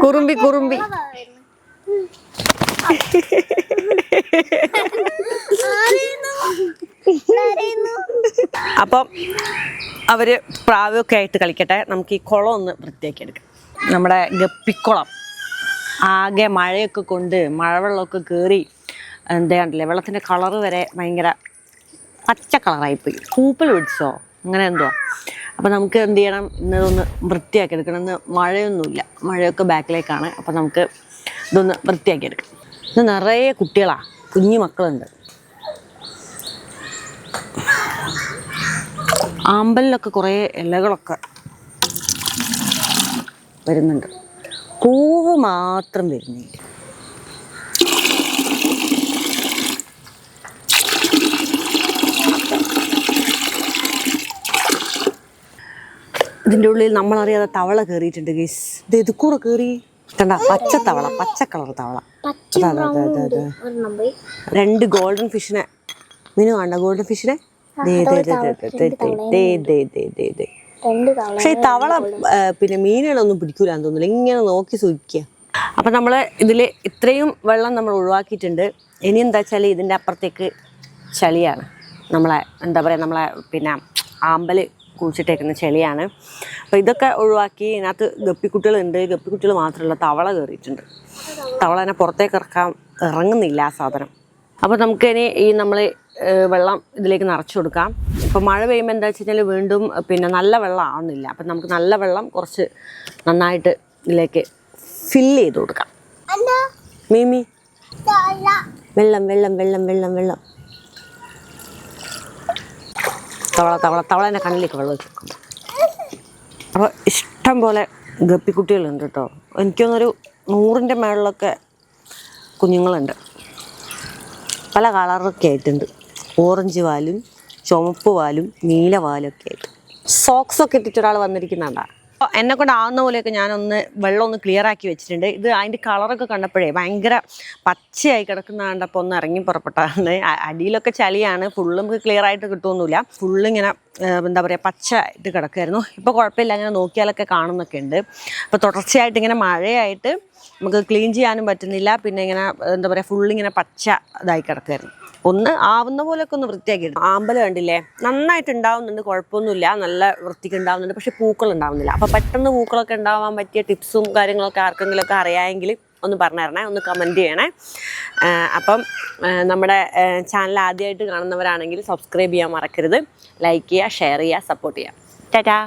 കുറുമ്പി കുറുമ്പി. അപ്പം അവര് പ്രാവൊക്കെ ആയിട്ട് കളിക്കട്ടെ. നമുക്ക് ഈ കുളം ഒന്ന് വൃത്തിയാക്കി എടുക്കാം. നമ്മുടെ ഗപ്പിക്കുളം ആകെ മഴയൊക്കെ കൊണ്ട് മഴവെള്ളമൊക്കെ കയറി എന്താണ്ടല്ലേ, വെള്ളത്തിൻ്റെ കളറ് വരെ ഭയങ്കര പച്ച കളറായിപ്പോയി. പൂപ്പൽ പിടിച്ചോ അങ്ങനെ എന്തോ. അപ്പോൾ നമുക്ക് എന്ത് ചെയ്യണം, ഇന്നതൊന്ന് വൃത്തിയാക്കി എടുക്കണം. ഇന്ന് മഴയൊന്നുമില്ല, മഴയൊക്കെ ബാക്കിലേക്കാണ്. അപ്പോൾ നമുക്ക് ഇതൊന്ന് വൃത്തിയാക്കി എടുക്കാം. ഇത് നിറയെ കുട്ടികളാണ്, കുഞ്ഞു മക്കളുണ്ട്. ആമ്പലിലൊക്കെ കുറേ ഇലകളൊക്കെ വരുന്നുണ്ട്, പൂവ് മാത്രം വരുന്നില്ല. ഇതിൻ്റെ ഉള്ളിൽ നമ്മളറിയാതെ തവള കയറിയിട്ടുണ്ട് ഗൈസ്. ഇത് കൂടെ കയറി കണ്ട, പച്ച തവള, പച്ച കളർ തവള. രണ്ട് ഗോൾഡൻ ഫിഷിനെ മീനു കണ്ട, ഗോൾഡൻ ഫിഷിനെ. പക്ഷെ ഈ തവള പിന്നെ മീനുകളൊന്നും പിടിക്കൂലെന്ന് തോന്നുന്നില്ല, ഇങ്ങനെ നോക്കി സൂക്ഷിക്കുക. അപ്പം നമ്മൾ ഇതിൽ ഇത്രയും വെള്ളം നമ്മൾ ഒഴിവാക്കിയിട്ടുണ്ട്. ഇനി എന്താ വെച്ചാൽ ഇതിൻ്റെ അപ്പുറത്തേക്ക് ചളിയാണ്, നമ്മളെ എന്താ പറയുക, നമ്മളെ പിന്നെ ആമ്പൽ കുഴിച്ചിട്ടേക്കുന്ന ചെളിയാണ്. അപ്പോൾ ഇതൊക്കെ ഒഴിവാക്കി ഇതിനകത്ത് ഗപ്പിക്കുട്ടികളുണ്ട്. ഗപ്പിക്കുട്ടികൾ മാത്രമല്ല, തവള കയറിയിട്ടുണ്ട്. തവള തന്നെ പുറത്തേക്ക് ഇറങ്ങുന്നില്ല ആ സാധനം. അപ്പോൾ നമുക്കിനി ഈ നമ്മൾ വെള്ളം ഇതിലേക്ക് നിറച്ചു കൊടുക്കാം. ഇപ്പോൾ മഴ പെയ്യുമ്പോൾ എന്താ വെച്ച് കഴിഞ്ഞാൽ വീണ്ടും പിന്നെ നല്ല വെള്ളം ആവുന്നില്ല. അപ്പം നമുക്ക് നല്ല വെള്ളം കുറച്ച് നന്നായിട്ട് ഇതിലേക്ക് ഫില്ല് ചെയ്ത് കൊടുക്കാം. മീമി വെള്ളം വെള്ളം വെള്ളം വെള്ളം വെള്ളം. തവള തവള തവളേൻ്റെ കണ്ണിലേക്ക് വെള്ളം വെച്ച് വെക്കും. അപ്പോൾ ഇഷ്ടം പോലെ ഗപ്പിക്കുട്ടികളുണ്ട് കേട്ടോ. എനിക്കൊന്നൊരു 100ൻ്റെ മേളിലൊക്കെ കുഞ്ഞുങ്ങളുണ്ട്. പല കളറൊക്കെ ആയിട്ടുണ്ട്, ഓറഞ്ച് വാലും ചുമപ്പ് വാലും നീല വാലും ഒക്കെ ആയിട്ട്. സോക്സൊക്കെ ഇട്ടിട്ട് ഒരാൾ വന്നിരിക്കുന്നുണ്ടാ. അപ്പോൾ എന്നെ കൊണ്ട് ആവുന്ന പോലെയൊക്കെ ഞാനൊന്ന് വെള്ളം ഒന്ന് ക്ലിയർ ആക്കി വെച്ചിട്ടുണ്ട്. ഇത് അതിൻ്റെ കളറൊക്കെ കണ്ടപ്പോഴേ ഭയങ്കര പച്ചയായി കിടക്കുന്ന കണ്ടപ്പോൾ ഒന്ന് ഇറങ്ങി പുറപ്പെട്ടാണ്. അടിയിലൊക്കെ ചളിയാണ്, ഫുള്ള് നമുക്ക് ക്ലിയർ ആയിട്ട് കിട്ടുമൊന്നുമില്ല. ഫുള്ളിങ്ങനെ എന്താ പറയുക, പച്ച ആയിട്ട് കിടക്കുമായിരുന്നു. ഇപ്പോൾ കുഴപ്പമില്ല, അങ്ങനെ നോക്കിയാലൊക്കെ കാണുന്നൊക്കെ ഉണ്ട്. അപ്പോൾ തുടർച്ചയായിട്ട് ഇങ്ങനെ മഴയായിട്ട് നമുക്ക് ക്ലീൻ ചെയ്യാനും പറ്റുന്നില്ല. പിന്നെ ഇങ്ങനെ എന്താ പറയുക, ഫുള്ളിങ്ങനെ പച്ച ഇതായി കിടക്കുമായിരുന്നു. ഒന്ന് ആവുന്ന പോലെയൊക്കെ ഒന്ന് വൃത്തിയാക്കി എടുക്കും. ആമ്പൽ കണ്ടില്ലേ, നന്നായിട്ട് ഉണ്ടാവുന്നുണ്ട്, കുഴപ്പമൊന്നുമില്ല, നല്ല വൃത്തിക്ക് ഉണ്ടാവുന്നുണ്ട്. പക്ഷെ പൂക്കൾ ഉണ്ടാവുന്നില്ല. അപ്പോൾ പെട്ടെന്ന് പൂക്കളൊക്കെ ഉണ്ടാവാൻ പറ്റിയ ടിപ്സും കാര്യങ്ങളൊക്കെ ആർക്കെങ്കിലുമൊക്കെ അറിയാമെങ്കിൽ ഒന്ന് പറഞ്ഞു തരണേ, ഒന്ന് കമൻറ്റ് ചെയ്യണേ. അപ്പം നമ്മുടെ ചാനൽ ആദ്യമായിട്ട് കാണുന്നവരാണെങ്കിൽ സബ്സ്ക്രൈബ് ചെയ്യാൻ മറക്കരുത്. ലൈക്ക് ചെയ്യുക, ഷെയർ ചെയ്യുക, സപ്പോർട്ട് ചെയ്യുക. ടാറ്റാ.